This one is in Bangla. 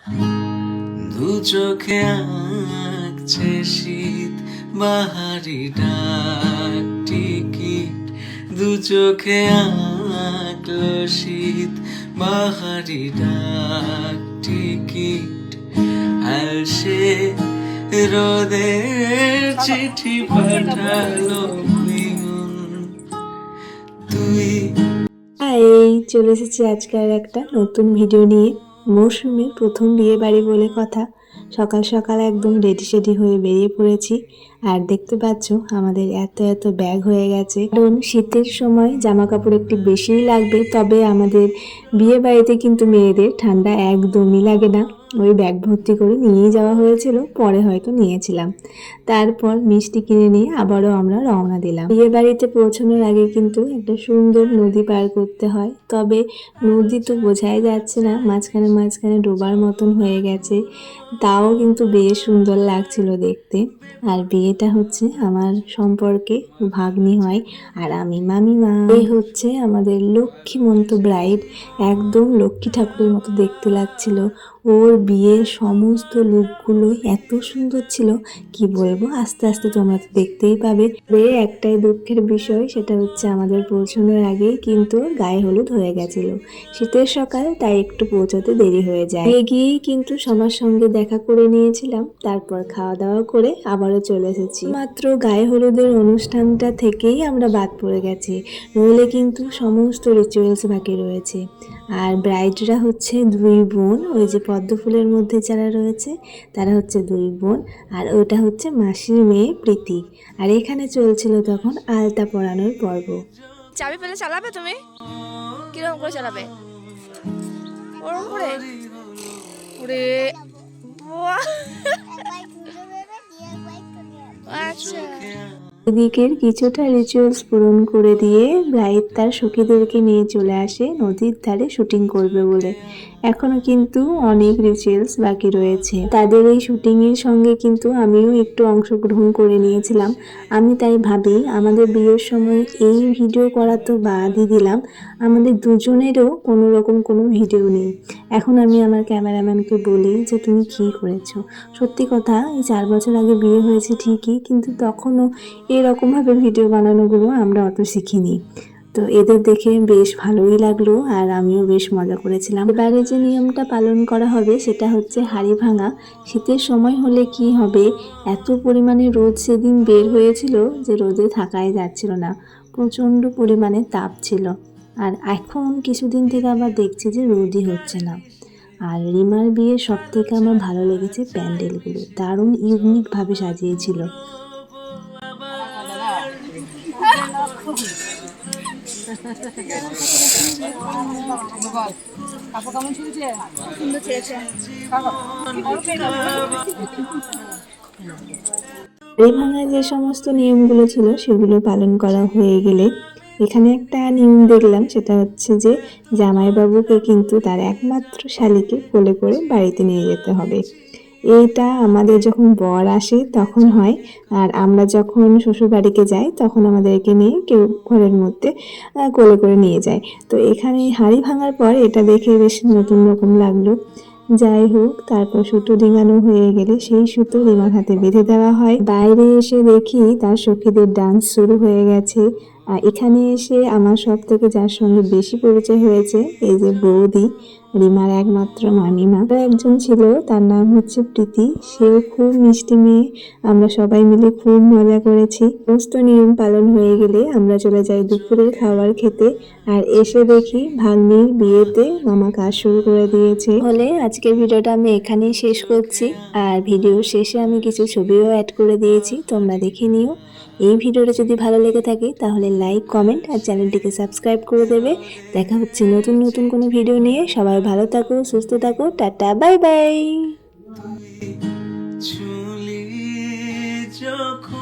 দু চোখে আঁকছে শীত বাহারি ডাক টিকিট, দু চোখে আঁকলো শীত বাহারি ডাক টিকিট। আর সে রোদের চিঠি পাঠালো পিয়ন, তুই। এই চলে এসেছি আজকের একটা নতুন ভিডিও নিয়ে। মৌসুমীর প্রথম বিয়ে বাড়ি বলে কথা। সকাল সকাল একদম রেডি সেডি হয়ে বেরিয়ে পড়েছি। আর দেখতে পাচ্ছ আমাদের এত এত ব্যাগ হয়ে গেছে, কারণ শীতের সময় জামা কাপড় একটু বেশিই লাগবে। তবে আমাদের বিয়ে বাড়িতে কিন্তু মেয়েদের ঠান্ডা একদমই লাগে না। ওই ব্যাগ ভর্তি করে নিয়েই যাওয়া হয়েছিল, পরে হয়তো নিয়েছিলাম। তারপর মিষ্টি কিনে নিয়ে আবারও আমরা রওনা দিলাম। বিয়ে বাড়িতে পৌঁছানোর আগে কিন্তু একটা সুন্দর নদী পার করতে হয়, তবে নদী তো বোঝাই যাচ্ছে না, মাঝখানে মাঝখানে ডোবার মতন হয়ে গেছে। তাও কিন্তু বেশ সুন্দর লাগছিল দেখতে। আর বিয়েটা হচ্ছে আমার সম্পর্কে ভাগ্নি হয়, আর আমি মামিমা। এই হচ্ছে আমাদের লক্ষ্মীমন্ত ব্রাইড, একদম লক্ষ্মী ঠাকুরের মতো দেখতে লাগছিল। ওর বিয়ের সমস্ত লুকগুলো এত সুন্দর ছিল, কি বলবো, আস্তে আস্তে তোমরা তো দেখতেই পাবে। একটাই দুঃখের বিষয়, সেটা হচ্ছে আমাদের পৌঁছানোর আগেই কিন্তু গায়ে হলুদ হয়ে গেছিল। শীতের সকাল, তাই একটু পৌঁছাতে দেরি হয়ে যায়। গিয়েই কিন্তু সবার সঙ্গে দেখা করে নিয়েছিলাম, তারপর খাওয়া দাওয়া করে আবারও চলে এসেছি। মাত্র গায়ে হলুদের অনুষ্ঠানটা থেকেই আমরা বাদ পড়ে গেছি, নইলে কিন্তু সমস্ত রিচুয়ালস বাকি রয়েছে। আর ব্রাইডরা হচ্ছে দুই বোন, ওই যে পদ্ম ফুলের মধ্যে যারা রয়েছে তারা হচ্ছে দুই বোন, আর ওটা হচ্ছে মাসির মেয়ে প্রীতি। আর এখানে চলছিল তখন আলতা পরানোর পর্ব। চাবি পেলে চালাবে তুমি? কিরকম করে চালাবে? ওরকম করে? ওরে বাহ! আচ্ছা, এদিকের কিছুটা রিচুয়ালস পূরণ করে দিয়ে ব্রাইড তার সখীদেরকে নিয়ে চলে আসে নদীর ধারে শুটিং করবে বলে। এখনো কিন্তু অনেক রিচুয়ালস বাকি রয়েছে। তাদের এই শুটিং এর সঙ্গে কিন্তু আমিও একটু অংশগ্রহণ করে নিয়েছিলাম। আমি তাই ভাবি আমাদের বিয়ের সময় এই ভিডিও করা তো বাদই দিলাম, আমাদের দুজনেরও কোনো রকম কোনো ভিডিও নেই। এখন আমি আমার ক্যামেরাম্যানকে বলি যে তুমি কী করেছো। সত্যি কথা, এই 4 বছর আগে বিয়ে হয়েছে ঠিকই, কিন্তু তখনও এরকমভাবে ভিডিও বানানোগুলো আমরা অত শিখিনি। তো এদের দেখে বেশ ভালোই লাগলো, আর আমিও বেশ মজা করেছিলাম। এবারে যে নিয়মটা পালন করা হবে সেটা হচ্ছে হাঁড়ি ভাঙা। শীতের সময় হলে কি হবে, এত পরিমাণে রোদ সেদিন বের হয়েছিল যে রোদে থাকাই যাচ্ছিল না, প্রচণ্ড পরিমাণে তাপ ছিল। আর এখন কিছুদিন থেকে আবার দেখছি যে রোদই হচ্ছে না। আর রিমার বিয়ে সব থেকে আমার ভালো লেগেছে প্যান্ডেলগুলো, দারুণ ইউনিকভাবে সাজিয়েছিল। এই ভাঙার যে সমস্ত নিয়মগুলো ছিল সেগুলো পালন করা হয়ে গেলে এখানে একটা নিয়ম দেখলাম, সেটা হচ্ছে যে জামাইবাবুকে কিন্তু তার একমাত্র শালীকে কোলে করে বাড়িতে নিয়ে যেতে হবে। এইটা আমাদের যখন বর আসে তখন হয়, আর আমরা যখন শ্বশুর বাড়িতে যাই তখন আমাদেরকে নিয়ে কেউ ঘরের মধ্যে কোলে করে নিয়ে যায়। তো এখানে হাঁড়ি ভাঙার পর এটা দেখে বেশ নতুন রকম লাগলো। যাই হোক, তারপর সুতো ডিঙানো হয়ে গেলে সেই সুতো রিমার হাতে বেঁধে দেওয়া হয়। বাইরে এসে দেখি তার সখীদের ডান্স শুরু হয়ে গেছে। আর এখানে এসে আমার সব থেকে যার সঙ্গে বেশি পরিচয় হয়েছে, এই যে বৌদি, রিমার একমাত্র মামিমা। একজন ছিল, তার নাম হচ্ছে প্রীতি, সেও খুব মিষ্টি মেয়ে। আমরা সবাই মিলে খুব মজা করেছি। সমস্ত নিয়ম পালন হয়ে গেলে আমরা চলে যাই দুপুরের খাবার খেতে। আর এসে দেখি ভাগ্নির বিয়েতে মামা কাজ শুরু করে দিয়েছে। হলে আজকের ভিডিওটা আমি এখানেই শেষ করছি, আর ভিডিও শেষে আমি কিছু ছবিও অ্যাড করে দিয়েছি, তোমরা দেখে নিও। এই ভিডিওটা যদি ভালো লেগে থাকে তাহলে লাইক, কমেন্ট আর চ্যানেলটিকে সাবস্ক্রাইব করে দেবে। দেখা হচ্ছে নতুন নতুন কোনো ভিডিও নিয়ে। সবাই ভালো থাকো, সুস্থ থাকো, টাটা, বাই বাই। চুলি যখন